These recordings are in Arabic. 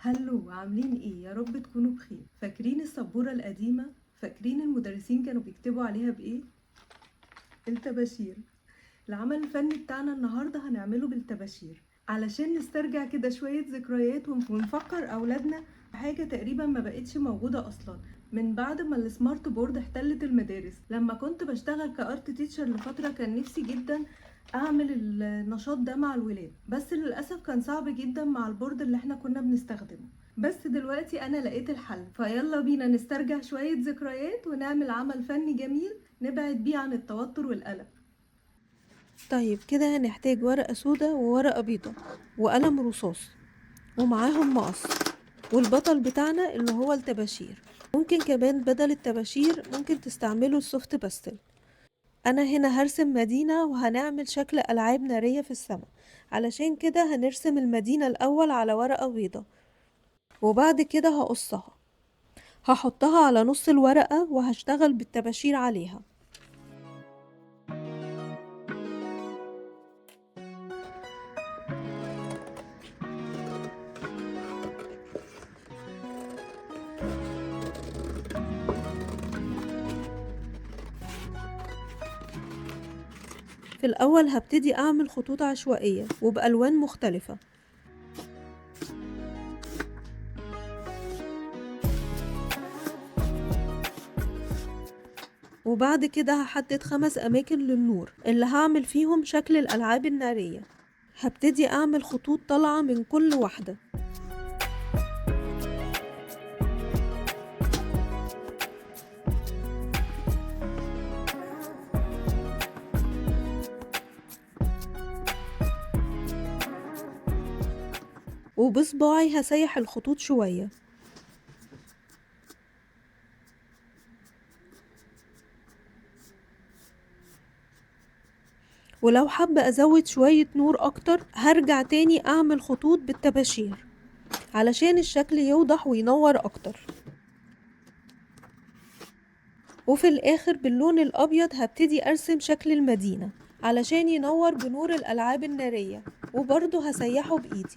هلو، عاملين ايه؟ يا رب تكونوا بخير. فاكرين السبورة القديمة؟ فاكرين المدرسين كانوا بيكتبوا عليها بايه؟ الطباشير. العمل الفني بتاعنا النهاردة هنعمله بالطباشير علشان نسترجع كده شوية ذكريات ونفكر أولادنا بحاجة تقريبا ما بقتش موجودة أصلا من بعد ما السمارت بورد احتلت المدارس. لما كنت بشتغل كارت تيتشر لفترة كان نفسي جدا أعمل النشاط ده مع الولاد، بس للأسف كان صعب جدا مع البورد اللي احنا كنا بنستخدمه. بس دلوقتي أنا لقيت الحل، فيلا بينا نسترجع شوية ذكريات ونعمل عمل فني جميل نبعد بيه عن التوتر والقلق. طيب كده هنحتاج ورقة سودا وورقة بيضة وقلم رصاص ومعاهم مقص والبطل بتاعنا اللي هو الطباشير. ممكن كمان بدل الطباشير ممكن تستعملوا السوفت باستل. انا هنا هرسم مدينة وهنعمل شكل ألعاب نارية في السماء. علشان كده هنرسم المدينة الأول على ورقة بيضة وبعد كده هقصها، هحطها على نص الورقة وهشتغل بالطباشير عليها. في الأول هبتدي أعمل خطوط عشوائية وبألوان مختلفة، وبعد كده هحدد 5 أماكن للنور اللي هعمل فيهم شكل الألعاب النارية. هبتدي أعمل خطوط طالعة من كل واحدة، وبصباعي هسيح الخطوط شوية. ولو حابة أزود شوية نور أكتر هرجع تاني أعمل خطوط بالطباشير علشان الشكل يوضح وينور أكتر. وفي الآخر باللون الأبيض هبتدي أرسم شكل المدينة علشان ينور بنور الألعاب النارية، وبرضه هسيحه بإيدي.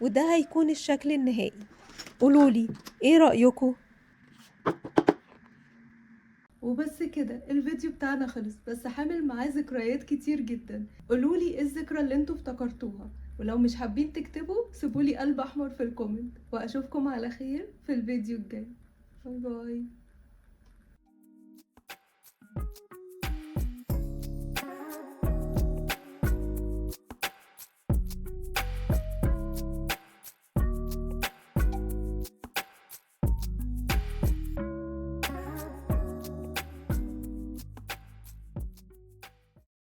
وده هيكون الشكل النهائي. قولولي ايه رأيكم؟ وبس كده الفيديو بتاعنا خلص، بس حامل معاه ذكريات كتير جدا. قولولي ايه الذكرى اللي انتوا افتكرتوها، ولو مش حابين تكتبوا سيبولي قلب احمر في الكومنت، واشوفكم على خير في الفيديو الجاي. باي باي.